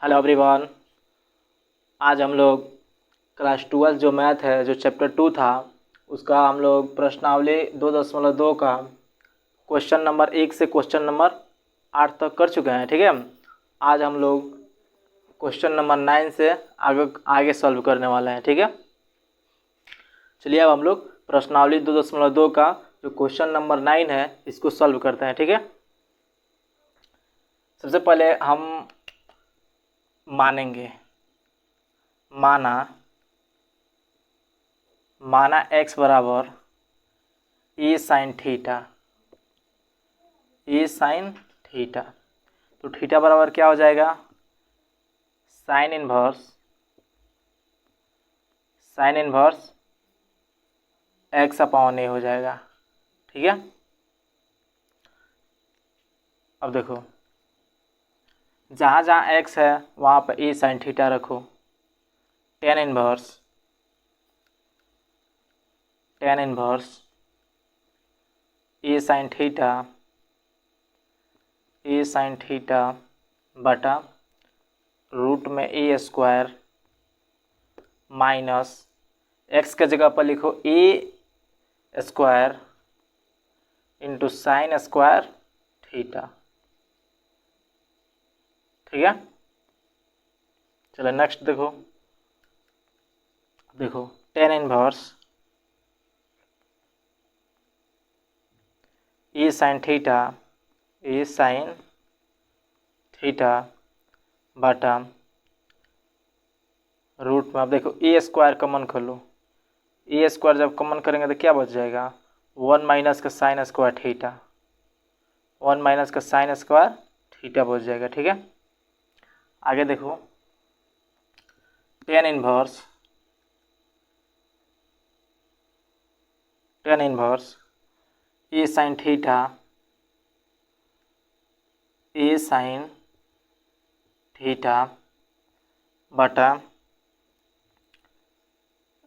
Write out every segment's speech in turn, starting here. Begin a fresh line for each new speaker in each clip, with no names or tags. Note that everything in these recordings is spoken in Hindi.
Hello everyone. आज हम लोग क्लास 12 जो मैथ है, जो चैप्टर 2 था, उसका हम लोग प्रश्नावली 2.2 का क्वेश्चन नंबर 1 से क्वेश्चन नंबर 8 तक कर चुके हैं। ठीक है, आज हम लोग क्वेश्चन नंबर 9 से आगे आगे सॉल्व करने वाले हैं। ठीक है, चलिए अब हम लोग प्रश्नावली 2.2 का जो क्वेश्चन नंबर 9 है इसको सॉल्व करते हैं। ठीक है, सबसे पहले हम मानेंगे, माना x बराबर ए साइन थीटा, ए साइन थीटा। तो थीटा बराबर क्या हो जाएगा? साइन इनवर्स एक्स अपॉन ए हो जाएगा। ठीक है, अब देखो जहाँ जहाँ x है वहाँ पर ए साइन थीटा रखो। Tan inverse a sine theta बटा रूट में ए स्क्वायर माइनस एक्स के जगह पर लिखो a square into sine square theta. ठीक है, चलो नेक्स्ट देखो tan inverse a sine theta बटा रूट में, अब देखो ए स्क्वायर कॉमन कर लो। ए स्क्वायर जब कॉमन करेंगे तो क्या बच जाएगा? 1 माइनस का साइन स्क्वायर थीटा, 1 माइनस का साइन स्क्वायर थीटा बच जाएगा। ठीक है, आगे देखो tan inverse a sine theta बटा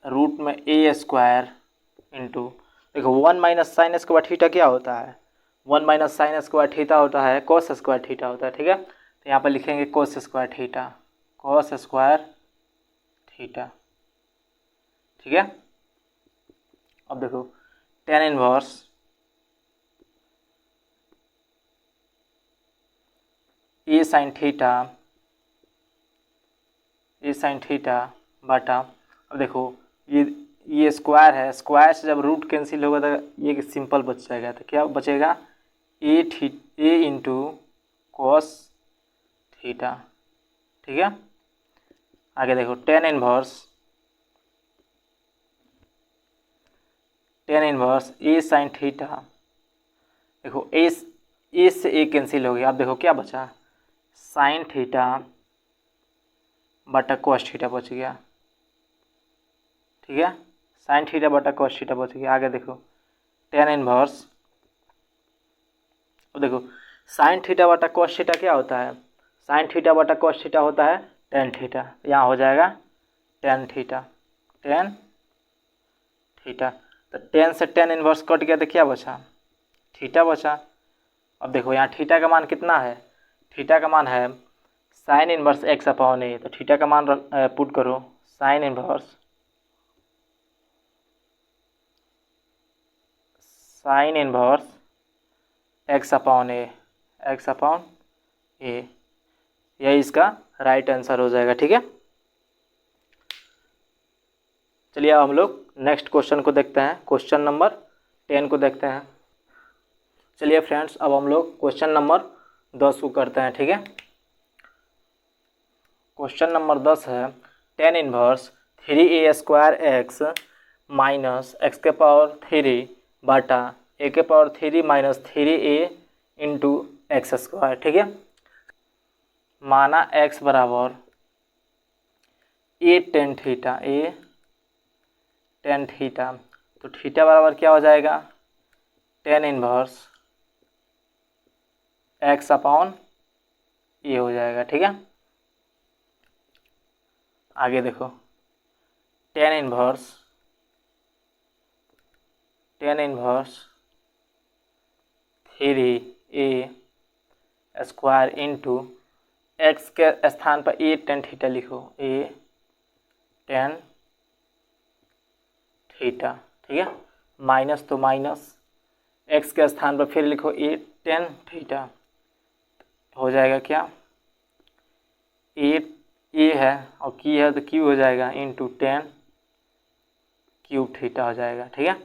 रूट में ए स्क्वायर इंटू, देखो 1 माइनस साइन स्क्वायर थीटा क्या होता है? 1 माइनस साइन स्क्वायर थीटा होता है कोस स्क्वायर थीटा होता है। ठीक है, तो यहाँ पर लिखेंगे कोस स्क्वायर थीटा। ठीक है, अब देखो tan inverse a sine theta बटा, अब देखो ये स्क्वायर है, स्क्वायर से जब रूट कैंसिल होगा तो ये सिंपल बच जाएगा। तो क्या बचेगा? ए इंटू कॉस थीटा। ठीक है, आगे देखो tan inverse a sine theta, देखो ए से ए कैंसिल हो गया। अब देखो क्या बचा? साइन थीटा बटा कॉस थीटा बच गया। ठीक है, साइन थीटा बटा कॉस थीटा बच गया। आगे देखो टेन इनवर्स, अब देखो साइन थीटा बटा कॉस थीटा क्या होता है? साइन थीटा बटा कॉस थीटा होता है टेन थीटा। यहाँ हो जाएगा टेन थीटा। तो टेन से टेन इनवर्स कट गया तो क्या बचा? थीटा बचा। अब देखो यहाँ थीटा का मान कितना है? थीटा का मान है साइन इनवर्स एक्स अपॉन ए। तो थीटा का मान पुट करो साइन इनवर्स एक्स अपॉन ए, यही इसका राइट आंसर हो जाएगा। ठीक है, चलिए अब हम लोग नेक्स्ट क्वेश्चन को देखते हैं, क्वेश्चन नंबर 10 को देखते हैं। चलिए फ्रेंड्स, अब हम लोग क्वेश्चन नंबर 10 को करते हैं। ठीक है, क्वेश्चन नंबर 10 है tan inverse 3a square x minus x के पावर 3 बटा ए के power 3 minus 3a into x square. ठीक है, माना x बराबर ए टेन थीटा, तो थीटा बराबर क्या हो जाएगा? टेन इनवर्स एक्स अपॉन ए हो जाएगा। ठीक है, आगे देखो टेन इनवर्स थ्री ए स्क्वायर इंटू एक्स के स्थान पर ए टेन थीटा लिखो, ए टेन थीटा, ठीक है। माइनस तो माइनस, एक्स के स्थान पर फिर लिखो ए टेन थीटा, हो जाएगा क्या, ए है और की है तो क्यू हो जाएगा इंटू टेन क्यूब थीटा हो जाएगा, ठीक है,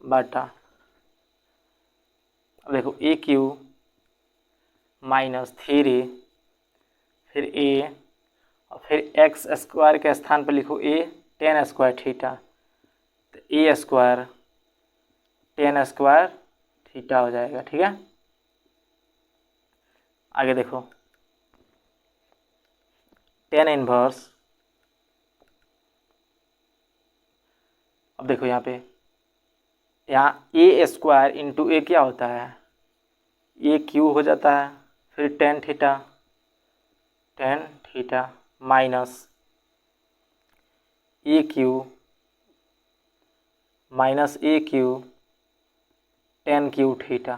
बटा। अब देखो ए क्यू माइनस थ्री फिर ए और फिर एक्स स्क्वायर के स्थान पर लिखो ए टेन स्क्वायर थीटा, तो ए स्क्वायर टेन स्क्वायर थीटा हो जाएगा, ठीक है। आगे देखो टेन इनवर्स, अब देखो यहाँ ए स्क्वायर इंटू ए क्या होता है, ए क्यू हो जाता है, फिर टेन थीटा माइनस ए क्यू माइनस ए क्यू टेन क्यू थीटा,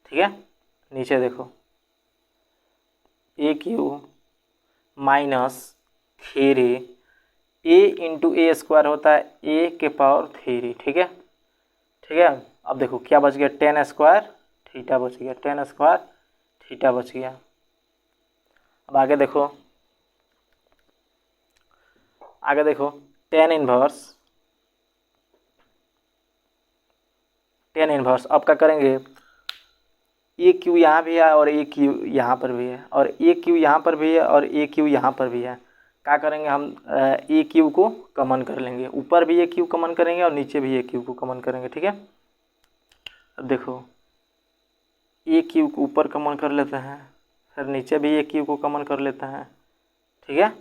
ठीक है। नीचे देखो ए क्यू माइनस थ्री, ए इंटू ए स्क्वायर होता है ए के पावर थ्री, ठीक है, ठीक है। अब देखो क्या बच गया, टेन स्क्वायर थीटा बच गया, टेन स्क्वायर थीटा बच गया। अब आगे देखो टेन इनवर्स अब क्या करेंगे, ए क्यू यहाँ भी है और ए क्यू यहाँ पर भी है और ए क्यू यहाँ पर भी है और ए क्यू यहाँ पर भी है। क्या करेंगे हम, ए क्यू को कॉमन कर लेंगे, ऊपर भी ए क्यू कॉमन करेंगे और नीचे भी ए क्यू को कॉमन करेंगे, ठीक है। अब देखो ए क्यू को ऊपर कॉमन कर लेते हैं, फिर नीचे भी ए क्यू को कॉमन कर लेते हैं, ठीक है।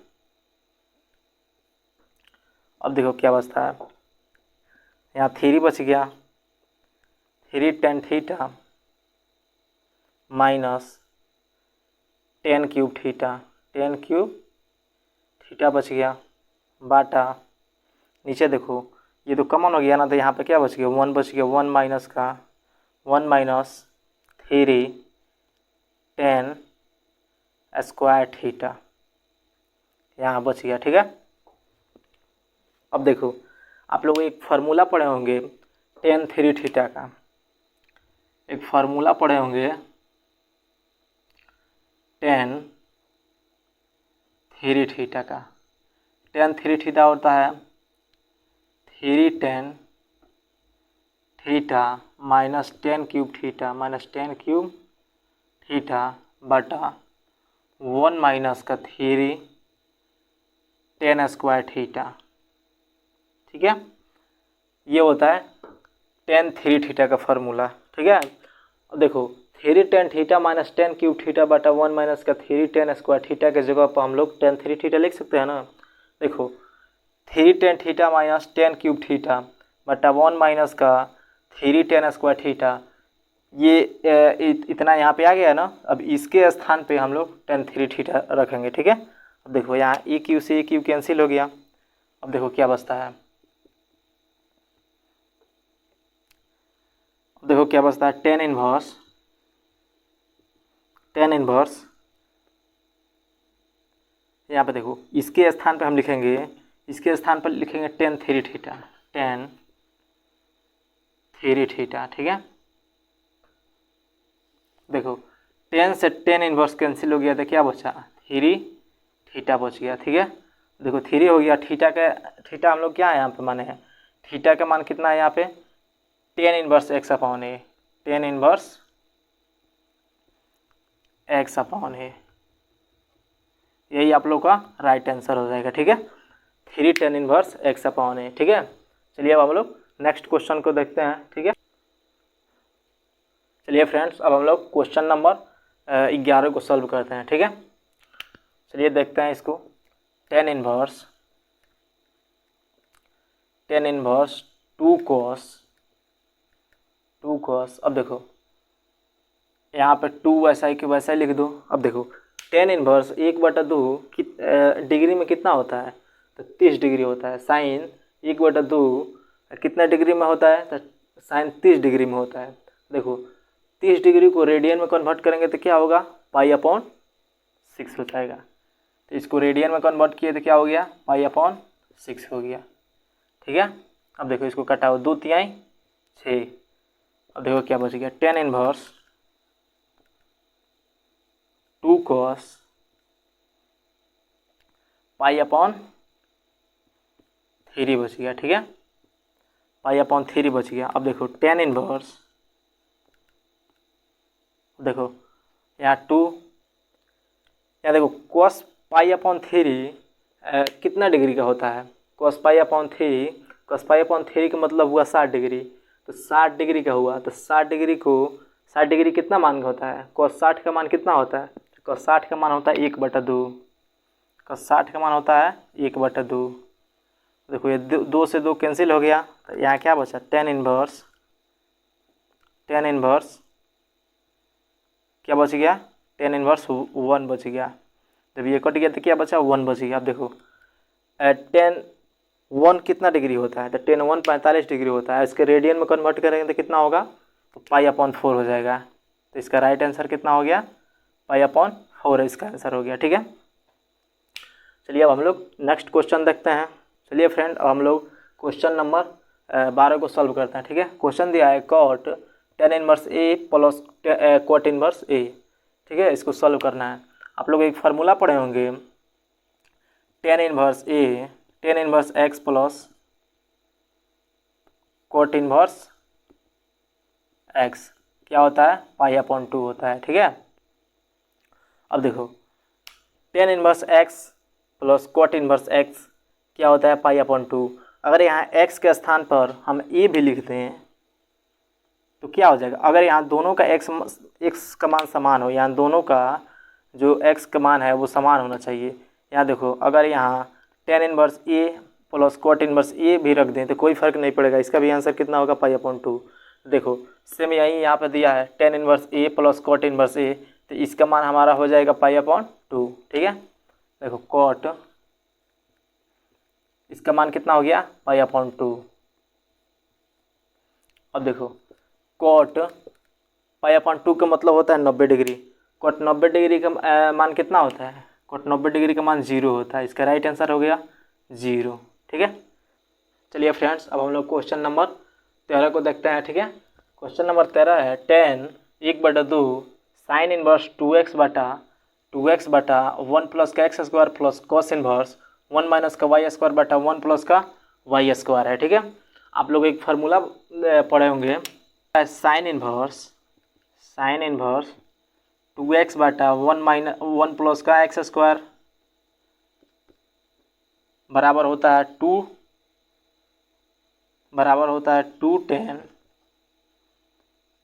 अब देखो क्या बचता है, यहाँ थ्री बच गया, three tan theta minus ten cube theta बच गया, बाटा। नीचे देखो ये तो कॉमन हो गया ना, तो यहाँ पे क्या बच गया, वन बच गया, one minus three ten square theta यहाँ बच गया, ठीक है। अब देखो आप लोग एक फार्मूला पढ़े होंगे टेन थ्री थीटा का, एक फार्मूला पढ़े होंगे टेन थ्री थीटा का। टेन थ्री थीटा होता है three tan theta minus ten cube theta बटा वन माइनस का थ्री टेन स्क्वायर थीटा, ठीक है। ये होता है टेन थ्री थीटा का फार्मूला, ठीक है। अब देखो three tan theta minus ten cube theta बटा वन माइनस का थ्री टेन स्क्वायर थीटा के जगह पर हम लोग टेन थ्री थीटा लिख सकते हैं ना। देखो three tan theta minus ten cube theta बटा वन माइनस का थ्री टेन स्क्वायर थीटा, ये इतना यहाँ पे आ गया ना। अब इसके स्थान पे हम लोग टेन थ्री थीटा रखेंगे, ठीक है। अब देखो यहाँ ए क्यू से ए क्यू कैंसिल हो गया। अब देखो क्या बचता है, देखो क्या बचता है, टेन इनवर्स यहाँ पे देखो इसके स्थान पे हम लिखेंगे, इसके स्थान पर लिखेंगे टेन थ्री थीटा, ठीक है। देखो टेन से टेन इनवर्स कैंसिल हो गया तो क्या बचा, थ्री थीटा बच गया, ठीक है। देखो थ्री हो गया, थीटा हम लोग क्या है यहाँ पे माने हैं, थीटा का मान कितना है यहाँ पे, टेन इनवर्स एक्स अपॉन ए, टेन इनवर्स एक्स अपॉन ए, यही आप लोग का राइट आंसर हो जाएगा, ठीक है। Three tan inverse x upon a, ठीक है। चलिए अब हम लोग नेक्स्ट क्वेश्चन को देखते हैं, ठीक है। चलिए फ्रेंड्स अब हम लोग क्वेश्चन नंबर 11 को सॉल्व करते हैं, ठीक है। चलिए देखते हैं इसको, टेन इनवर्स टू कॉस। अब देखो यहाँ पे टू वैसा ही कि वैसा ही लिख दो। अब देखो टेन इनवर्स एक बटा दो डिग्री में कितना होता है, तो 30 डिग्री होता है। साइन एक बटा दो कितना डिग्री में होता है, तो साइन 30 डिग्री में होता है। देखो 30 डिग्री को रेडियन में कन्वर्ट करेंगे तो क्या होगा, पाई अपॉन 6 हो जाएगा। तो इसको रेडियन में कन्वर्ट किए तो क्या हो गया, पाई/6 हो गया। ठीक है, अब देखो इसको कटाओ, 2×3 6। अब देखो क्या बच गया, tan इनवर्स 2 cos पाई/3 बच गया। ठीक है, पाई/3 बच गया। अब देखो tan इनवर्स, देखो यहाँ 2, यहाँ देखो cos पाई/3 कितना डिग्री का होता है, cos पाई/3 का मतलब हुआ 60 डिग्री। तो 60 डिग्री का हुआ, तो 60 डिग्री कितना मान का होता है, cos 60 का मान कितना होता है, cos 60 का मान होता है 1/2। cos 60 का मान होता है 1/2। देखो ये 2 से 2 कैंसिल हो गया, तो यहाँ क्या बचा, tan इनवर्स क्या बच गया, tan इनवर्स 1 बच गया। जब ये कट गया तो क्या बचा, 1 बच गया। अब देखो tan 1 कितना डिग्री होता है, तो tan 1 45 डिग्री होता है। इसके रेडियन में कन्वर्ट करेंगे तो कितना होगा, तो पाई/4 हो जाएगा। तो इसका राइट आंसर कितना हो गया, पाई/4 इसका आंसर हो गया। ठीक है, चलिए अब हम लोग नेक्स्ट क्वेश्चन देखते हैं। चलिए फ्रेंड, अब हम लोग क्वेश्चन नंबर 12 को सॉल्व करते हैं। ठीक है, क्वेश्चन दिया है cot tan inverse A plus cot inverse A। ठीक है, इसको सॉल्व करना है। आप लोग एक फार्मूला पढ़े होंगे, tan inverse x plus cot inverse x क्या होता है, पाई/2 होता है। ठीक है, अब देखो tan inverse x plus cot inverse x क्या होता है, पाई/2। अगर यहाँ x के स्थान पर हम a भी लिखते हैं तो क्या हो जाएगा, अगर यहाँ दोनों का x का मान समान हो, यहाँ दोनों का जो x का मान है वो समान होना चाहिए। यहाँ देखो अगर यहाँ tan inverse a plus cot inverse a भी रख दें तो कोई फर्क नहीं पड़ेगा, इसका भी आंसर कितना होगा, पाई/2। देखो सेम यही यहाँ पे दिया है tan inverse a plus cot inverse a, तो इसका मान हमारा हो जाएगा पाई/2। ठीक है, देखो cot इसका मान कितना हो गया, पाई/2। अब देखो cot पाई/2 का मतलब होता है 90 डिग्री। cot 90 डिग्री का मान कितना होता है, cot 90 डिग्री का मान 0 होता है। इसका राइट आंसर हो गया 0। ठीक है, चलिए फ्रेंड्स, अब हम लोग क्वेश्चन नंबर 13 को देखते हैं। ठीक है, क्वेश्चन नंबर 13 है tan 1/2 साइन इनवर्स 2x बटा 1 प्लस का x square plus cos inverse 1 minus का y स्क्वायर बटा 1 प्लस का y स्क्वायर है। ठीक है, आप लोग एक फार्मूला पढ़े होंगे, साइन इनवर्स 2x बटा 1 प्लस का x स्क्वायर बराबर होता है 2 tan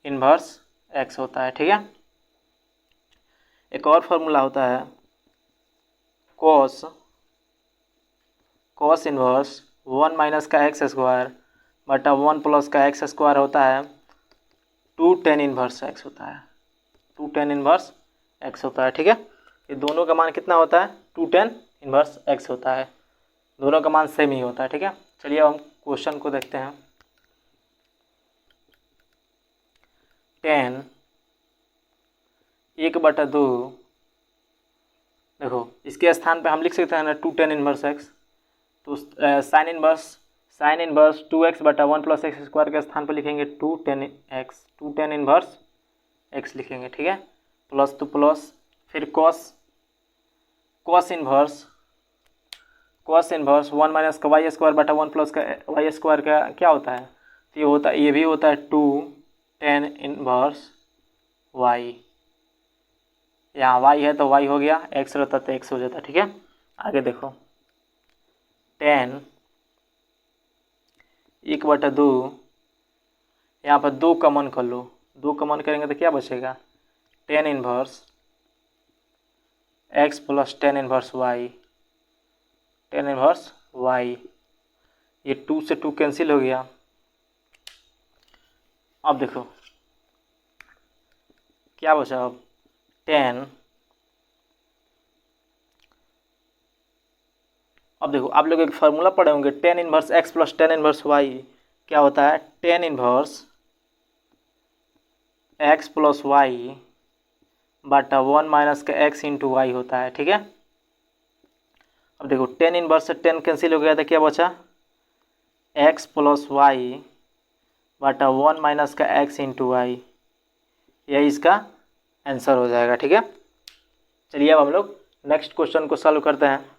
इनवर्स x होता है। ठीक है, एक और फार्मूला होता है cos इनवर्स 1 माइनस का x स्क्वायर बटा 1 प्लस का x स्क्वायर होता है 2 tan इनवर्स x होता है, 2 tan इनवर्स x होता है। ठीक है, ये दोनों का मान कितना होता है, 2 tan इनवर्स x होता है, दोनों का मान सेम ही होता है। ठीक है, चलिए अब हम क्वेश्चन को देखते हैं। tan 1/2, देखो इसके स्थान पे हम लिख सकते हैं ना 2 tan इनवर्स x, तो साइन इनवर्स 2x बटा 1 प्लस एक्स स्क्वायर के स्थान पर लिखेंगे 2 tan इनवर्स x लिखेंगे। ठीक है, प्लस तो प्लस, फिर cos इनवर्स 1 माइनस का y स्क्वायर बटा 1 प्लस का y स्क्वायर का क्या होता है, तो ये भी होता है 2 tan इनवर्स y। यहाँ y है तो y हो गया, x रहता तो x हो जाता। ठीक है, आगे देखो tan 1/2, यहाँ पर 2 कॉमन कर लो, 2 कॉमन करेंगे तो क्या बचेगा, tan inverse x plus tan inverse y, ये 2 से 2 कैंसिल हो गया। अब देखो क्या बचा, अब tan, अब देखो आप लोग एक फार्मूला पढ़े होंगे tan inverse x plus tan inverse y क्या होता है, tan inverse x plus y बटा 1 माइनस का x इंटू वाई होता है। ठीक है, अब देखो टेन इनवर्स से 10 कैंसिल हो गया था, क्या बचा x प्लस वाई बटा 1 माइनस का x इंटू वाई, यही इसका आंसर हो जाएगा। ठीक है, चलिए अब हम लोग नेक्स्ट क्वेश्चन को सॉल्व करते हैं।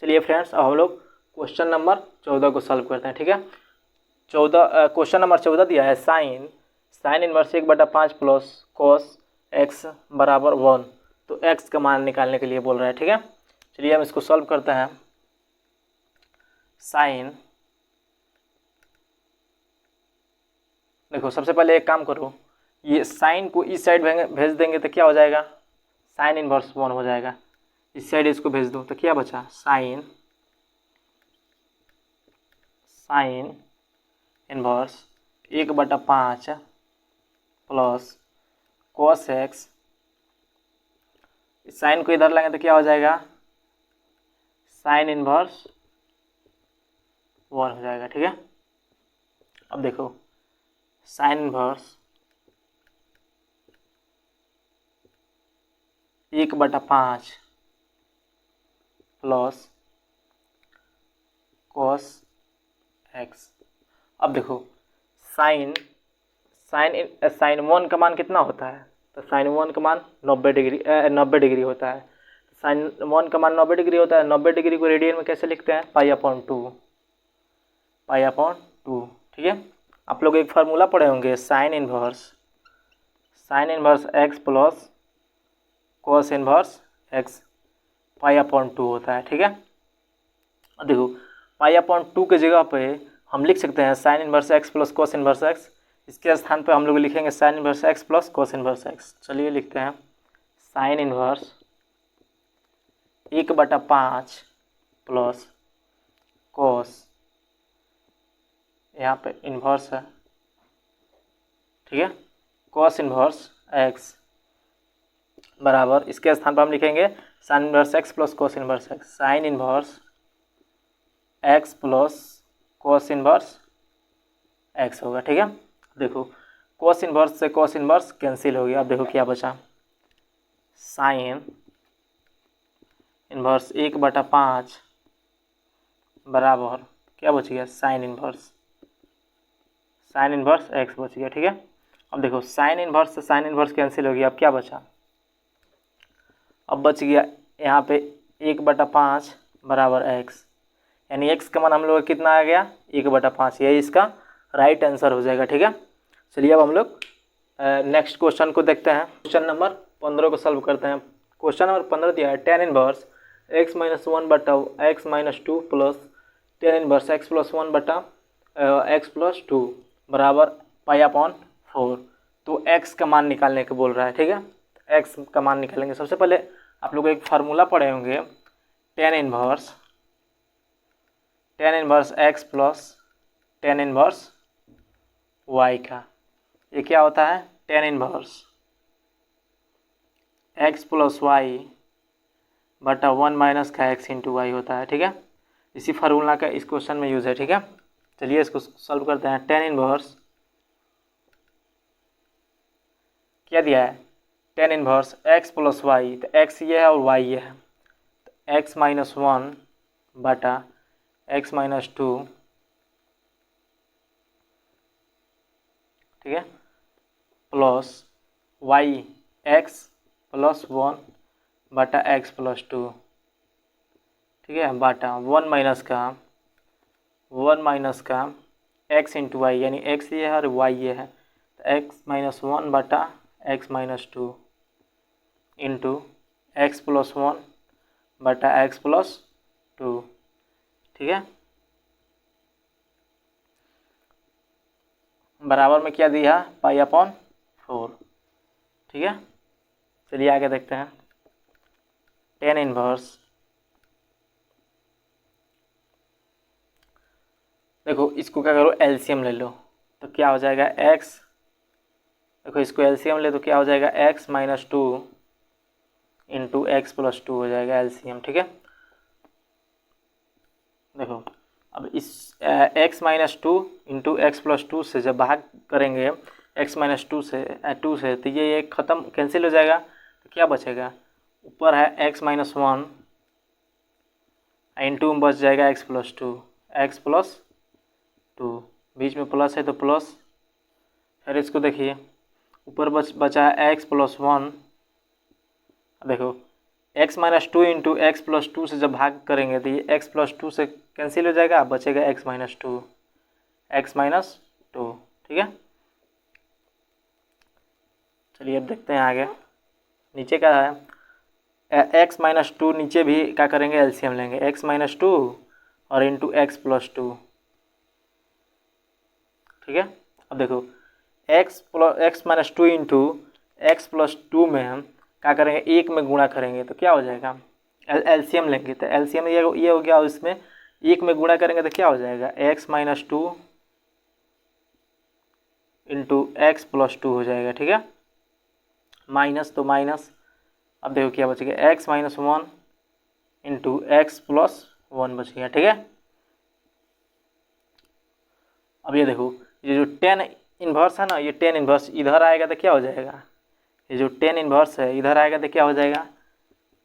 चलिए फ्रेंड्स, अब हम लोग क्वेश्चन नंबर 14 को सॉल्व करते हैं। ठीक है, 14 क्वेश्चन नंबर 14 दिया है sine inverse 1/5 plus cos x बराबर 1। तो x का मान निकालने के लिए बोल रहा है। ठीक है, चलिए हम इसको सॉल्व करते हैं। साइन, देखो सबसे पहले एक काम करो, ये साइन को इस साइड भेज देंगे तो क्या हो जाएगा, साइन इनवर्स 1 हो जाएगा। इस साइड इसको भेज दूँ तो क्या बचा, sine inverse 1/5 plus cos x, इस साइन को इधर लाएंगे तो क्या हो जाएगा, साइन इनवर्स 1 हो जाएगा। ठीक है, अब देखो sine inverse 1/5 plus cos x. अब देखो साइन 1 का मान कितना होता है, तो साइन 1 का मान 90 डिग्री होता है। साइन 1 का मान 90 डिग्री होता है। 90 डिग्री को रेडियन में कैसे लिखते हैं, पाई/2। ठीक है, आप लोग एक फार्मूला पढ़े होंगे, sine inverse x plus cos inverse x पाई/2 होता है। ठीक है, अब देखो पाई/2 के जगह पे हम लिख सकते हैं sign inverse x plus cos inverse x. इसके स्थान पे हम लोग लिखेंगे sign inverse x plus cos inverse x. चलिए लिखते हैं साइन इनवर्स 1/5 प्लस कॉस, यहाँ पे इन्वर्स है। ठीक है, कॉस इन्वर्स एक्स बराबर, इसके स्थान पर हम लिखेंगे sign inverse x plus cos inverse x. Sign inverse x plus cos inverse x होगा। ठीक है, देखो कॉस इनवर्स से कॉस इनवर्स कैंसिल हो गया। अब देखो क्या बचा, साइन इनवर्स 1/5 बराबर क्या बच गया, साइन इनवर्स एक्स बच गया। ठीक है, अब देखो साइन इनवर्स से साइन इनवर्स कैंसिल हो गया। अब क्या बचा, अब बच गया यहाँ पे 1/5 बराबर एक्स, यानी एक्स का मान हम लोग कितना आ गया, 1/5। यही इसका राइट आंसर हो जाएगा। ठीक है, चलिए अब हम लोग नेक्स्ट क्वेश्चन को देखते हैं। क्वेश्चन नंबर 15 को सॉल्व करते हैं। क्वेश्चन नंबर 15 दिया है tan inverse x-1/x-2 plus tan inverse x+1/x+2 बराबर पाई/4। तो x का मान निकालने को बोल रहा है। ठीक है, x का मान निकालेंगे। सबसे पहले आप लोग एक फार्मूला पढ़े होंगे, tan inverse x plus tan inverse y का। ये क्या होता है, tan inverse x plus y बटा 1 माइनस का x इंटू वाई होता है। ठीक है, इसी फार्मूला का इस क्वेश्चन में यूज़ है। ठीक है, चलिए इसको सॉल्व करते हैं। टेन इनवर्स क्या दिया है, tan inverse x plus y, तो x ये है और y ये है, तो x-1 बटा x-2, ठीक है, प्लस y x+1 बटा x+2, ठीक है, बटा 1 माइनस का x इंटू वाई, यानी x ये है और y ये है, तो x-1 बटा x-2 इंटू x+1 बटा x+2। ठीक है, बराबर में क्या दिया, पाई/4। ठीक है, चलिए आगे देखते हैं। टेन इनवर्स, देखो इसको क्या करो, एलसीएम ले लो तो क्या हो जाएगा x, देखो इसको एलसीएम ले तो क्या हो जाएगा x-2 इंटू x+2 हो जाएगा एलसीएम। ठीक है, देखो अब इस x-2 इंटू x+2 से जब भाग करेंगे, x माइनस टू से तो ये ख़त्म कैंसिल हो जाएगा। तो क्या बचेगा, ऊपर है x माइनस वन, इंटू में बच जाएगा x प्लस टू, बीच में प्लस है तो प्लस। फिर इसको देखिए, ऊपर बचा है x प्लस वन। देखो x minus two into x plus to से जब भाग करेंगे तो ये x प्लस टू से कैंसिल हो जाएगा, बचेगा x माइनस टू। ठीक है, चलिए अब देखते हैं आगे। नीचे क्या है, x माइनस टू, नीचे भी क्या करेंगे, एलसीएम लेंगे, x माइनस टू और इंटू एक्स प्लस टू। ठीक है, अब देखो x minus two into x plus to में हम क्या करेंगे, एक में गुणा करेंगे तो क्या हो जाएगा, एलसीएम लेंगे तो एलसीएम ये हो गया, और इसमें एक में गुणा करेंगे तो क्या हो जाएगा, x minus two into x plus to हो जाएगा। ठीक है, माइनस तो माइनस, अब देखो क्या बच गया, x minus one into x plus one बच गया। ठीक है, अब ये देखो, ये जो टेन इन्वर्स है ना, ये टेन इन्वर्स इधर आएगा तो क्या हो जाएगा, ये जो टेन इन्वर्स है इधर आएगा तो क्या हो जाएगा,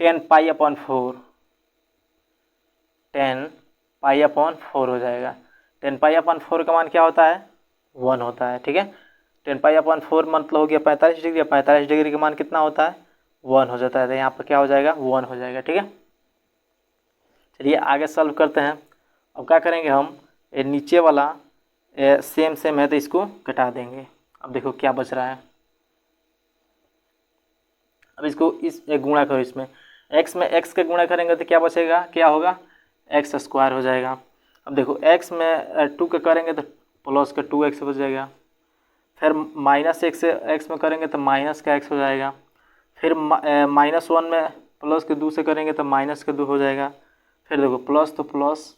टेन पाई अपॉन फोर हो जाएगा। टेन पाई अपॉन फोर का मान क्या होता है, वन होता है। ठीक है, टेन पाई अपॉन फोर मतलब हो गया 45 डिग्री, 45 डिग्री का मान कितना होता है, वन हो जाता है। तो यहाँ पर क्या हो जाएगा, वन हो जाएगा। ठीक है, चलिए आगे सॉल्व करते हैं। अब क्या करेंगे हम, ये नीचे वाला सेम है तो इसको घटा देंगे। अब देखो क्या बच रहा है, अब इसको इस गुणा करो, इसमें x में x का गुणा करेंगे तो क्या बचेगा, क्या होगा, एक्स स्क्वायर हो जाएगा। अब देखो x में टू का करेंगे तो प्लस का 2x बच जाएगा, फिर माइनस एक्स से x में करेंगे तो माइनस का x हो जाएगा, फिर माइनस वन में प्लस के दो से करेंगे तो माइनस का 2 हो जाएगा, फिर देखो प्लस तो प्लस।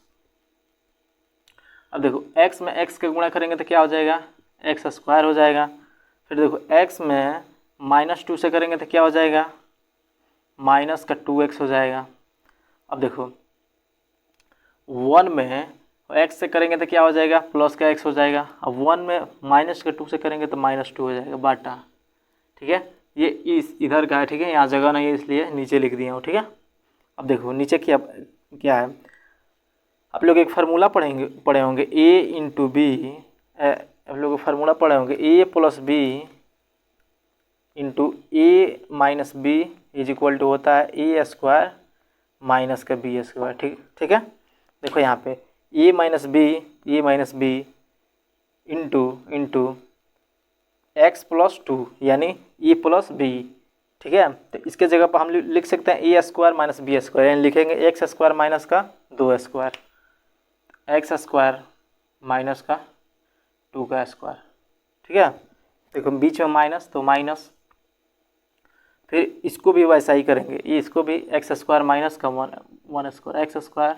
अब देखो x में x का गुणा करेंगे तो क्या हो जाएगा, एक्स स्क्वायर हो जाएगा। फिर देखो x में माइनस टू से करेंगे तो क्या हो जाएगा, माइनस का 2x हो जाएगा। अब देखो वन में x से करेंगे तो क्या हो जाएगा, प्लस का x हो जाएगा। अब वन में माइनस का 2 से करेंगे तो माइनस 2 हो जाएगा, बाटा। ठीक है, ये इस इधर का है। ठीक है, यहाँ जगह नहीं है इसलिए नीचे लिख दिया हूँ। ठीक है, अब देखो नीचे क्या है, आप लोग एक फार्मूला पढ़े होंगे a इंटू बी, आप लोग फार्मूला पढ़े होंगे a plus b into a minus b is equal to होता है ए स्क्वायर माइनस का बी स्क्वायर। ठीक है, देखो यहाँ पे a minus b into x plus two यानी ए प्लस बी। ठीक है, तो इसके जगह पर हम लिख सकते हैं ए स्क्वायर माइनस बी स्क्वायर, यानी लिखेंगे एक्स स्क्वायर माइनस का 2 स्क्वायर, एक्स स्क्वायर माइनस का 2 का स्क्वायर। ठीक है, देखो बीच में माइनस तो माइनस, फिर इसको भी वैसा ही करेंगे, इसको भी एक्स स्क्वायर माइनस का one square, x square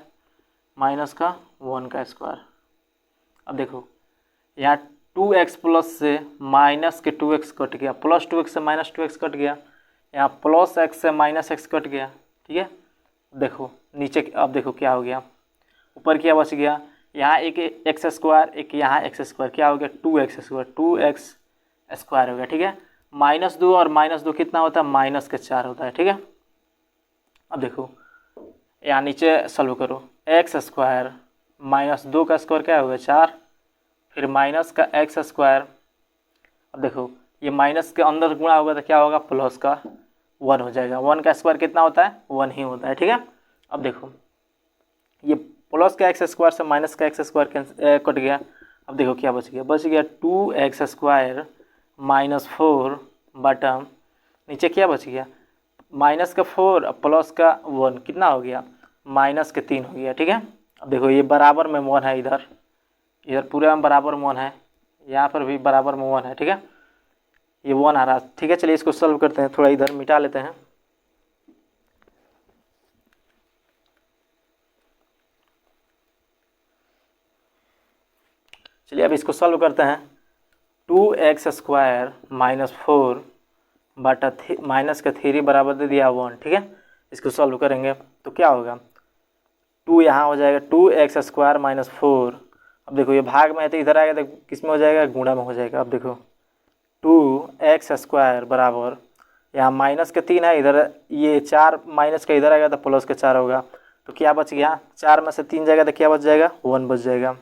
minus का 1 का स्क्वायर। अब देखो यहाँ 2x प्लस से माइनस के 2x कट गया, प्लस 2x से माइनस 2x कट गया, यहाँ प्लस x से माइनस x कट गया। ठीक है, देखो नीचे अब देखो क्या हो गया, ऊपर क्या बच गया, यहाँ एक एक्स स्क्वायर, एक यहाँ एक्स स्क्वायर, क्या हो गया 2x स्क्वायर, 2x स्क्वायर हो गया। ठीक है, माइनस 2 और माइनस 2 कितना होता है, माइनस के 4 होता है। ठीक है, अब देखो यहाँ नीचे सॉल्व करो, एक्स स्क्वायर माइनस 2 का स्क्वायर क्या होगा 4, फिर माइनस का एक्स स्क्वायर। अब देखो ये माइनस के अंदर गुणा होगा तो क्या होगा, प्लस का 1 हो जाएगा, 1 का स्क्वायर कितना होता है, 1 ही होता है। ठीक है, अब देखो ये प्लस का एक्स स्क्वायर से माइनस का एक्स स्क्वायर कट गया। अब देखो क्या बच गया 2x स्क्वायर माइनस 4 बटा नीचे क्या बच गया, माइनस का 4 प्लस का 1 कितना हो गया, माइनस के 3 हो गया। ठीक है, अब देखो ये बराबर में 1 है, इधर पूरे में बराबर में 1 है, यहाँ पर भी बराबर में 1 है। ठीक है, ये 1 आ रहा है। ठीक है, चलिए इसको सॉल्व करते हैं, थोड़ा इधर मिटा लेते हैं। चलिए अब इसको सॉल्व करते हैं, 2x स्क्वायर माइनस 4 बटा माइनस का 3 बराबर दे दिया 1। ठीक है, इसको सॉल्व करेंगे तो क्या होगा, 2 यहाँ हो जाएगा 2x स्क्वायर माइनस 4। अब देखो ये भाग में है तो इधर आएगा तो किस में हो जाएगा, गुणा में हो जाएगा। अब देखो 2x² बराबर, यहाँ माइनस के 3 है, इधर ये 4 माइनस का इधर आएगा तो प्लस के 4 होगा, तो क्या बच गया, 4 में से 3 जाएगा तो क्या बच जाएगा, 1 बच जाएगा।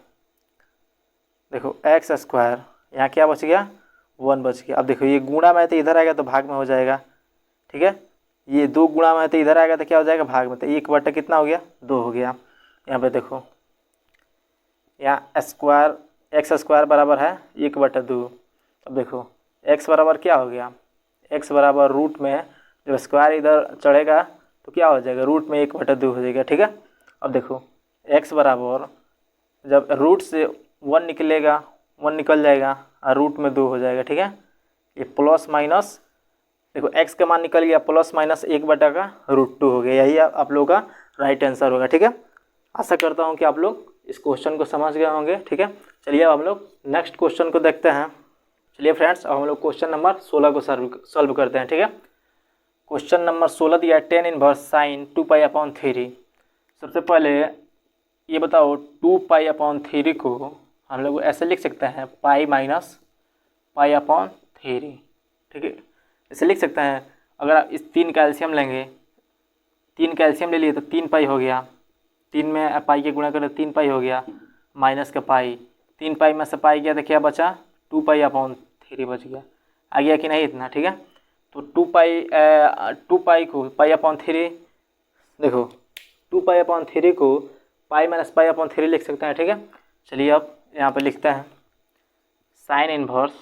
देखो x², यहाँ क्या बच गया, 1 बच गया। अब देखो ये गुणा में है तो इधर आएगा तो भाग में हो जाएगा, ठीक है। ये 2 गुणा में है तो इधर आएगा तो क्या हो जाएगा, भाग में, तो 1 बटा कितना हो गया, 2 हो गया। यहाँ पे देखो यहाँ स्क्वायर x² बराबर है 1/2। अब देखो x बराबर क्या हो गया, x बराबर रूट में जब स्क्वायर इधर चढ़ेगा तो क्या हो जाएगा, रूट में 1/2 हो जाएगा, ठीक है। अब देखो x बराबर जब रूट से 1 निकलेगा, 1 निकल जाएगा और रूट में 2 हो जाएगा, ठीक है। ये प्लस माइनस, देखो x का मान निकल गया, प्लस माइनस 1/√2 हो गया। यही आप लोगों का राइट आंसर होगा, ठीक है। आशा करता हूँ कि आप लोग इस क्वेश्चन को समझ गए होंगे, ठीक है। चलिए अब हम लोग नेक्स्ट क्वेश्चन को देखते हैं। चलिए फ्रेंड्स, अब हम लोग क्वेश्चन नंबर 16 को सॉल्व करते हैं, ठीक है। क्वेश्चन नंबर 16 दिया है 10 इनवर्स साइन 2π/3। सबसे पहले ये बताओ 2π/3 को हम लोग ऐसे लिख सकते हैं पाई माइनस π/3, ठीक है। ऐसे लिख सकते हैं। अगर आप इस 3 का एलसीएम लेंगे, 3 का एलसीएम ले लिए तो 3π हो गया, 3 में पाई के गुणा करें 3π हो गया, माइनस का पाई, 3π में से पाई गया तो क्या बचा, 2π/3 बच गया। आ गया कि नहीं इतना, ठीक है। तो 2π को π/3, देखो 2π/3 को पाई माइनस π/3 लिख सकते हैं, ठीक है। चलिए अब यहाँ पे लिखते हैं sine inverse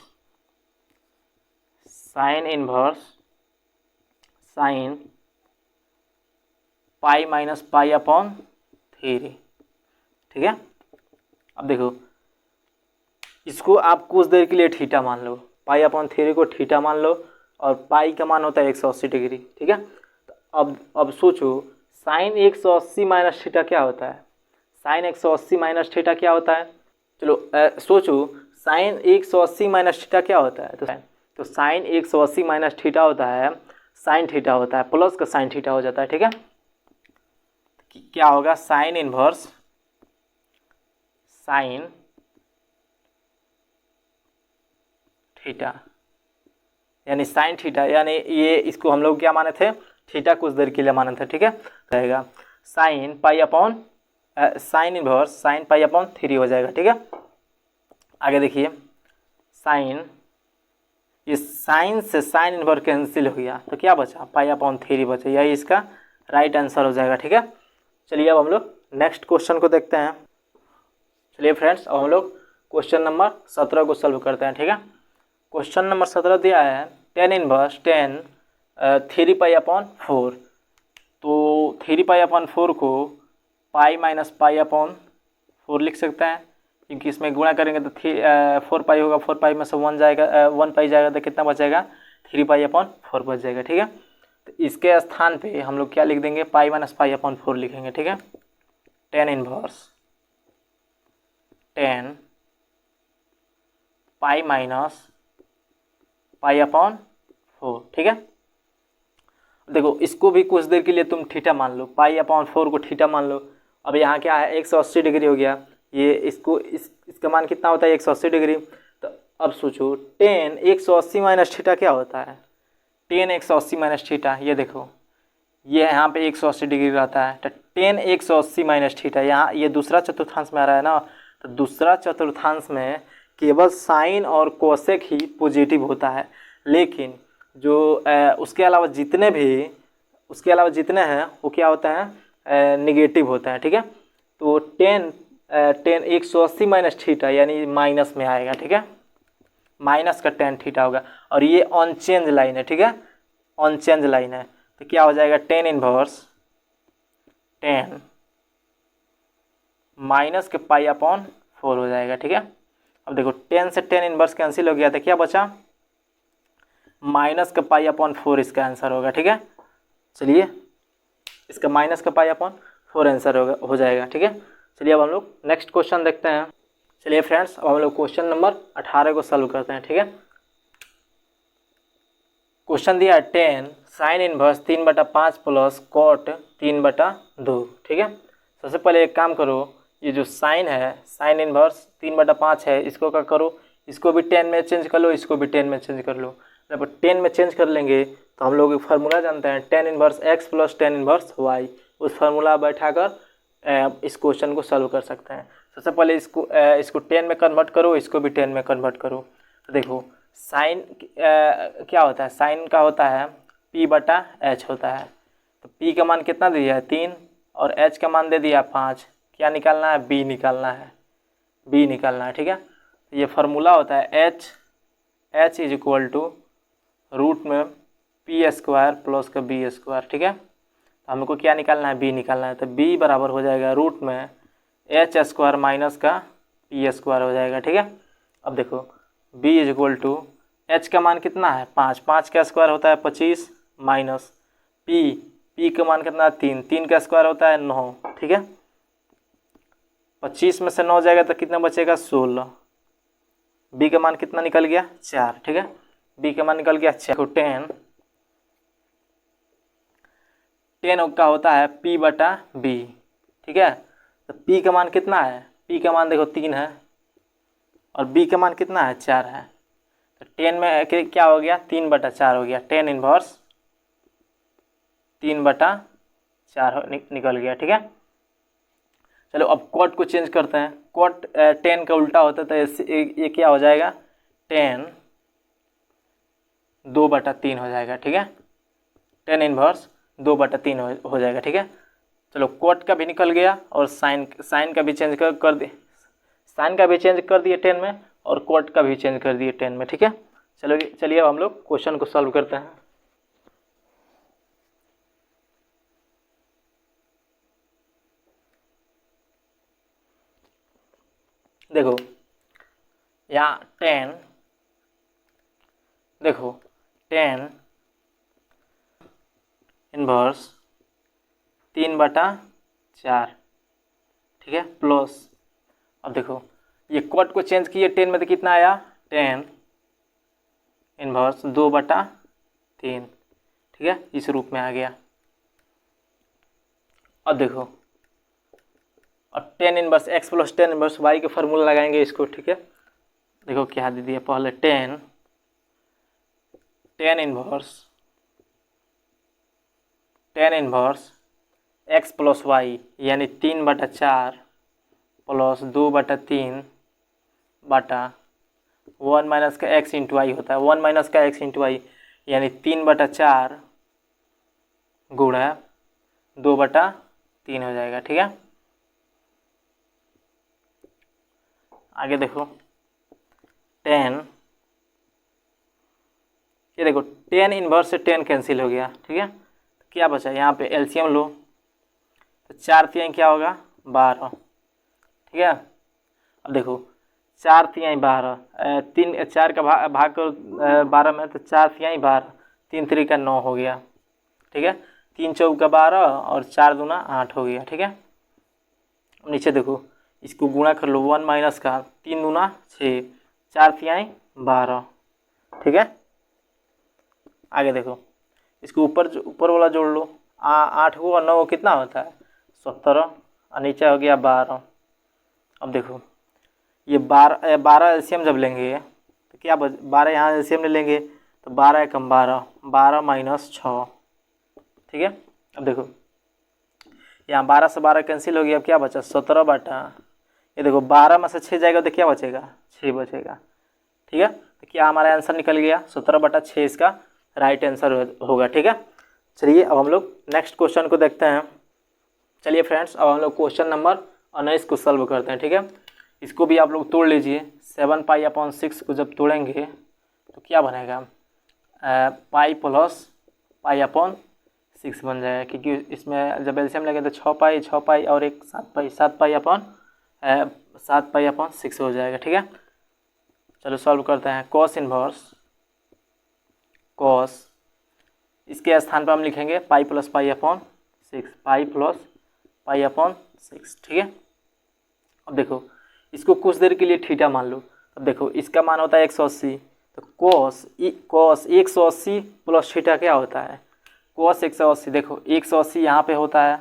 sine pi minus π/3, ठीक है। अब देखो इसको आप कुछ देर के लिए थीटा मान लो, π/3 को थीटा मान लो, और पाई का मान होता है 180 डिग्री, ठीक है। तो अब सोचो साइन 180 माइनस थीटा क्या होता है, साइन 180 माइनस थीटा क्या होता है, चलो सोचो साइन 180 माइनस थीटा क्या होता है, तो साइन 180 माइनस थीटा होता है साइन थीटा होता है, प्लस का साइन थीटा हो जाता है, ठीक है। क्या होगा, साइन इन्वर्स साइन थीटा, यानी साइन थीटा, यानी ये इसको हम लोग क्या माने थे, थीटा कुछ देर के लिए माने थे, ठीक है। रहेगा साइन साइन इन्वर्स साइन π/3 हो जाएगा, ठीक है। आगे देखिए साइन, इस साइन से साइन इन्वर्स कैंसिल हो गया तो क्या बचा, π/3 बचा। यही इसका राइट आंसर हो जाएगा, ठीक है। चलिए अब हम लोग नेक्स्ट क्वेश्चन को देखते हैं। चलिए फ्रेंड्स, अब हम लोग क्वेश्चन नंबर 17 को सॉल्व करते हैं, ठीक है। क्वेश्चन नंबर 17 दिया है 10 इनवर्स 10 3π/4। तो 3π/4 को पाई माइनस π/4 लिख सकते हैं, क्योंकि इसमें गुणा करेंगे तो 4π होगा, 4π में से 1 जाएगा, 1π जाएगा तो कितना बचेगा, 3π/4 बच जाएगा, ठीक है। तो इसके स्थान पे हम लोग क्या लिख देंगे, पाई माइनस π/4 लिखेंगे, ठीक है। 10 इनवर्स 10 पाई माइनस π/4, ठीक है। देखो इसको भी कुछ देर के लिए तुम थीटा मान लो, π/4 को थीटा मान लो। अब यहाँ क्या है, 180 डिग्री हो गया, ये इसका मान कितना होता है, 180 डिग्री। तो अब सोचो 10 180 माइनस थीटा क्या होता है, 10 180 माइनस थीटा, ये देखो ये यहाँ पे 180 डिग्री रहता है, तो 10 180 माइनस थीटा, यहाँ ये दूसरा चतुर्थांश में आ रहा है ना, तो दूसरा चतुर्थांश में केवल साइन और कोसेक ही पॉजिटिव होता है, लेकिन जो उसके अलावा जितने हैं वो क्या होता है, निगेटिव होता है, ठीक है। तो 10 180 माइनस थीटा यानी माइनस में आएगा, ठीक है, माइनस का 10 थीटा होगा, और ये अनचेंज लाइन है, ठीक है, अनचेंज लाइन है। तो क्या हो जाएगा, 10 इनवर्स 10 माइनस के π/4 हो जाएगा, ठीक है। अब देखो 10 से 10 इनवर्स कैंसिल हो गया तो क्या बचा, माइनस का π/4 इसका आंसर होगा, ठीक है। चलिए इसका माइनस का π/4 आंसर हो जाएगा, ठीक है। चलिए अब हम लोग नेक्स्ट क्वेश्चन देखते हैं। चलिए फ्रेंड्स, अब हम लोग क्वेश्चन नंबर 18 को सॉल्व करते हैं, ठीक है। क्वेश्चन दिया है 10 साइन इनवर्स 3/5 प्लस कॉट 3/2, ठीक है। सबसे पहले एक काम करो, ये जो साइन है, साइन इनवर्स 3/5 है, इसको क्या करो, इसको भी 10 में चेंज कर लो, इसको भी 10 में चेंज कर लो। जब 10 में चेंज कर लेंगे तो हम लोग एक फार्मूला जानते हैं, tan inverse x plus tan inverse y। उस फार्मूला बैठाकर इस क्वेश्चन को सॉल्व कर सकते हैं। सबसे पहले इसको 10 में कन्वर्ट करो, इसको भी 10 में कन्वर्ट करो। तो देखो साइन क्या होता है, साइन का होता है p/h होता है। तो p का मान कितना दे दिया है 3 और h का मान दे दिया 5। क्या निकालना है, b निकालना है, b निकालना है, ठीक है। तो ये फार्मूला होता है h is equal to root में p² प्लस का b², ठीक है। तो हमको क्या निकालना है, b निकालना है। तो b बराबर हो जाएगा रूट में h² माइनस का p² हो जाएगा, ठीक है। अब देखो b is equal to h का मान कितना है 5, 5 का स्क्वायर होता है 25 माइनस p का मान कितना है 3, 3 का स्क्वायर होता है 9, ठीक है। 25 में से 9 जाएगा तो कितना बचेगा 16। b का मान कितना निकल गया 4, ठीक है। b का मान निकल गया 4। 10 का होता है p/b, ठीक है। तो p का मान कितना है, p का मान देखो 3 है और b का मान कितना है 4 है। तो 10 में क्या हो गया 3/4 हो गया, 10 इनवर्स 3/4 निकल गया, ठीक है। चलो अब कॉट को चेंज करते हैं। कॉट 10 का उल्टा होता है तो ये क्या हो जाएगा 10 2/3 हो जाएगा, ठीक है। 10 इनवर्स 2/3 हो जाएगा, ठीक है। चलो कॉट का भी निकल गया और साइन का भी चेंज कर दिए, साइन का भी चेंज कर दिए 10 में और कॉट का भी चेंज कर दिए 10 में, ठीक है। चलिए अब हम लोग क्वेश्चन को सॉल्व करते हैं। देखो यहाँ 10 देखो 10 इनवर्स 3/4, ठीक है, प्लस अब देखो ये कॉट को चेंज किए 10 में तो कितना आया 10 इनवर्स 2/3, ठीक है, इस रूप में आ गया। अब देखो और 10 inverse x plus 10 inverse y के फार्मूला लगाएंगे इसको, ठीक है। देखो क्या दे दिया पहले 10 इनवर्स x प्लस y यानी 3/4 प्लस 2/3 बटा 1 माइनस का x इंटू वाई होता है, 1 माइनस का x इंटू वाई यानी 3/4 गुणा 2/3 हो जाएगा, ठीक है। आगे देखो 10, ये देखो 10 इनवर्स से 10 कैंसिल हो गया, ठीक है। तो क्या बचा यहाँ पे एलसीएम लो तो 4 तिहाई क्या होगा 12, ठीक है। अब देखो 4 तिहाई 12, 4 का भाग करो 12 में तो 4 तिहाई 12, 3 3 का 9 हो गया, ठीक है। 3 चौका 12 और 4 दूना 8 हो गया, ठीक है। नीचे देखो इसको गुणा कर लो 1 माइनस का 3 दूना 6, 4 तिहाई 12, ठीक है। आगे देखो इसको ऊपर वाला जोड़ लो, 8 को और 9 कितना होता है 17 और नीचे हो गया 12। अब देखो ये 12 एलसीएम जब लेंगे तो क्या 12 यहाँ एलसीएम ले लेंगे तो 12 एकम 12, 12 माइनस 6, ठीक है। अब देखो यहाँ 12 से 12 कैंसिल हो गया, अब क्या बचा 17 बटा, ये देखो 12 में से 6 जाएगा तो क्या बचेगा 6 बचेगा, ठीक है। तो क्या हमारा आंसर निकल गया 17/6 इसका राइट आंसर होगा, ठीक है। चलिए अब हम लोग नेक्स्ट क्वेश्चन को देखते हैं। चलिए फ्रेंड्स अब हम लोग क्वेश्चन नंबर 19 को सॉल्व करते हैं, ठीक है। इसको भी आप लोग तोड़ लीजिए। 7π/6 को जब तोड़ेंगे तो क्या बनेगा पाई प्लस π/6 बन जाएगा, क्योंकि इसमें जब एलसीएम लगे तो 6π और एक 7π/6 हो जाएगा, ठीक है। चलो सॉल्व करते हैं। कॉस इनवर्स कॉस इसके स्थान पर हम लिखेंगे पाई प्लस π/6, पाई प्लस π/6, ठीक है। अब देखो इसको कुछ देर के लिए थीटा मान लो। अब देखो इसका मान होता है 180, तो कॉस 180 प्लस थीटा क्या होता है कॉस 180। देखो 180 यहाँ पे होता है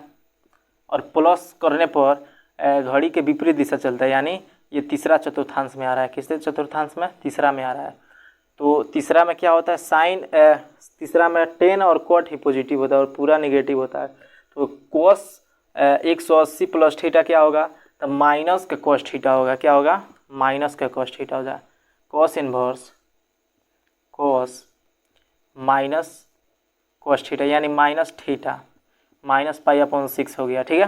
और प्लस करने पर घड़ी के विपरीत दिशा चलता है, यानी ये तीसरा चतुर्थांश में आ रहा है। किससे चतुर्थांश में? तीसरा में आ रहा है। तो तीसरा में क्या होता है? साइन तीसरा में टेन और कॉट ही पॉजिटिव होता है और पूरा निगेटिव होता है। तो कोस 180 प्लस थीटा क्या होगा? तो माइनस का कॉस थीटा होगा। क्या होगा? माइनस का कॉस थीटा होगा। Cos inverse cos minus cos theta यानी minus theta minus pi upon 6 हो गया। ठीक है,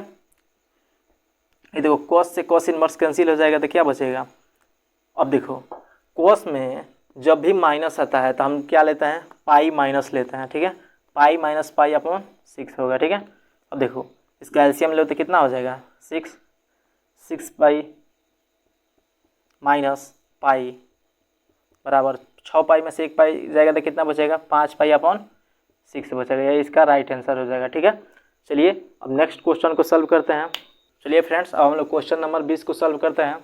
ये देखो कॉस से कॉस इनवर्स कैंसिल हो जाएगा तो क्या बचेगा? अब देखो कॉस में जब भी माइनस आता है तो हम क्या लेते हैं? पाई माइनस लेते हैं। ठीक है, पाई माइनस पाई अपॉन 6 होगा। ठीक है, अब देखो इसका एलसीएम लो तो कितना हो जाएगा? 6 पाई माइनस पाई बराबर 6 पाई में से 1 पाई जाएगा तो कितना बचेगा? 5 पाई अपॉन 6 बचेगा। ये इसका राइट आंसर हो जाएगा। ठीक है, चलिए अब नेक्स्ट क्वेश्चन को सॉल्व करते हैं। चलिए फ्रेंड्स, अब हम लोग क्वेश्चन नंबर 20 को सॉल्व करते हैं।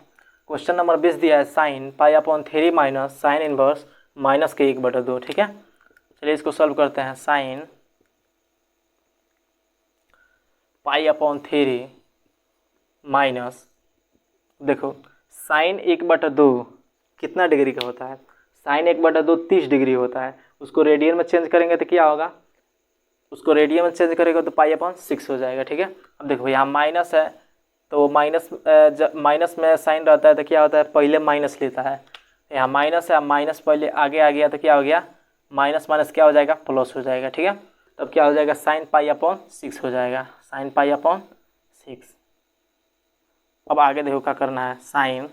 क्वेश्चन नंबर 20 दिया है sine pi upon 3 minus sine inverse minus के 1/2। ठीक है, चलिए इसको सॉल्व करते हैं। साइन पाई अपॉन 3 माइनस, देखो साइन 1/2 कितना डिग्री का होता है? साइन 1/2 30 डिग्री होता है। उसको रेडियन में चेंज करेंगे तो क्या होगा? उसको रेडियन में चेंज करेगा तो पाई अपॉन 6 हो जाएगा। ठीक है, अब देखो यहाँ माइनस है तो माइनस में साइन रहता है तो क्या होता है? पहले माइनस लेता है। यहाँ माइनस है, माइनस पहले आगे आ गया तो क्या हो गया? माइनस माइनस क्या हो जाएगा? प्लस हो जाएगा। ठीक है, तब क्या हो जाएगा? साइन पाई अपॉन 6 हो जाएगा। Sine pi upon 6। अब आगे देखो क्या करना है। साइन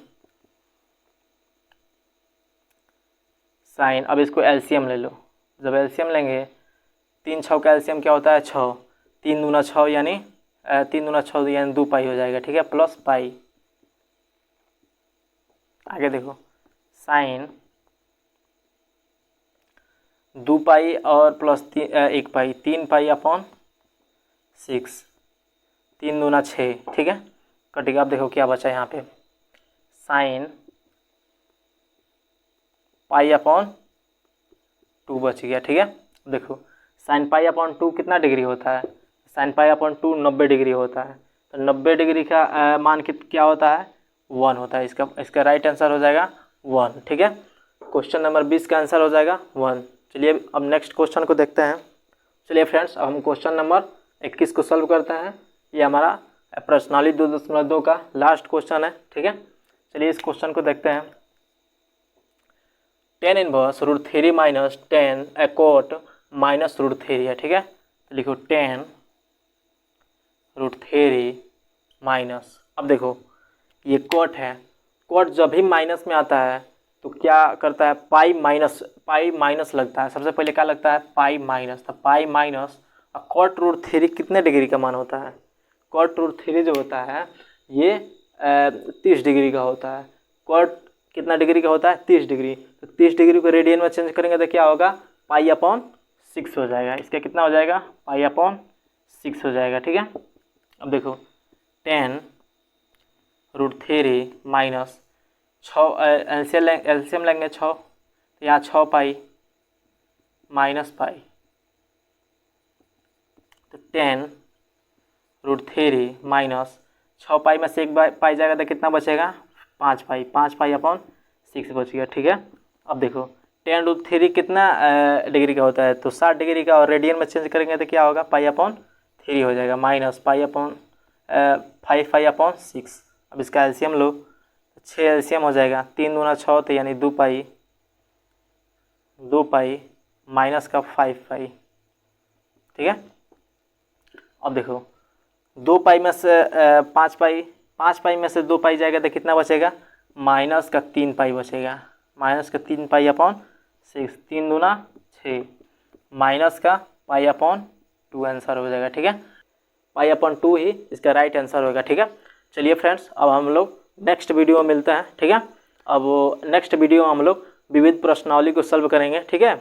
अब इसको एलसीएम ले लो। जब एलसीएम लेंगे 3 6 का एलसीएम क्या होता है? 6। 3 दूना 6 यानी 3 दूना 6 यानी 2 पाई हो जाएगा। ठीक है, प्लस पाई। आगे देखो साइन 2 पाई और प्लस 1 पाई 3 पाई अपॉन 6। 3 दूना 6। ठीक है, कटेगा। अब देखो क्या बचा यहाँ पे? साइन पाई अपॉन 2 बच गया। ठीक है, देखो साइन पाई अपॉन 2 कितना डिग्री होता है? साइन पाई अपॉन 2 90 डिग्री होता है। तो 90 डिग्री का मान क्या होता है? 1 होता है। इसका राइट आंसर हो जाएगा 1। ठीक है, क्वेश्चन नंबर 20 का आंसर हो जाएगा 1। चलिए अब नेक्स्ट क्वेश्चन को देखते हैं। चलिए फ्रेंड्स, अब हम क्वेश्चन नंबर 21 को सॉल्व करते हैं। ये हमारा प्रश्नावली 2.2 का लास्ट क्वेश्चन है। ठीक है, चलिए इस क्वेश्चन को देखते हैं। Tan inverse root 3 minus 10 cot minus root 3 है। ठीक है, तो लिखो 10 रूट 3 माइनस, अब देखो ये कोट है। कोट जब भी माइनस में आता है तो क्या करता है? पाई माइनस लगता है। सबसे पहले क्या लगता है? Pi minus. तो पाई माइनस और कोट रूट 3 कितने डिग्री का मान होता है? कोट रूट 3 जो होता है ये 30 डिग्री का होता है। कोट कितना डिग्री का होता है? 30 डिग्री। तो 30 डिग्री को रेडियन में चेंज करेंगे तो क्या होगा? पाई अपॉन 6 हो जाएगा। इसका कितना हो जाएगा? पाई अपॉन 6 हो जाएगा। ठीक है, अब देखो 10 रूट 3 माइनस 6 एलसीएम लेंगे 6, तो यहाँ 6 पाई माइनस पाई, तो 10 रूट 3 माइनस 6 पाई में से 1 पाई जाएगा तो कितना बचेगा? 5 पाई। 5 पाई अपॉन 6 बच गया। ठीक है, अब देखो 10 रूट 3 कितना डिग्री का होता है? तो 60 डिग्री का, और रेडियन में चेंज करेंगे तो क्या होगा? पाई अपॉन 3 हो जाएगा। माइनस पाई अपॉन 5 पाई अपॉन 6। अब इसका एलसीएम लो, 6 एलसीएम हो जाएगा। 3 दूना 6 तो यानी 2 पाई माइनस का 5 पाई। ठीक है, अब देखो 2 पाई में से 5 पाई में से 2 पाई जाएगा तो कितना बचेगा? माइनस का 3 पाई बचेगा। माइनस का 3 पाई अपॉन 6। 3 दूना 6 माइनस का पाई अपॉन 2 आंसर हो जाएगा। ठीक है, पाई अपॉन 2 ही इसका राइट आंसर होगा। ठीक है, चलिए फ्रेंड्स, अब हम लोग नेक्स्ट वीडियो में मिलते हैं। ठीक है, अब नेक्स्ट वीडियो में हम लोग विविध प्रश्नावली को सॉल्व करेंगे। ठीक है।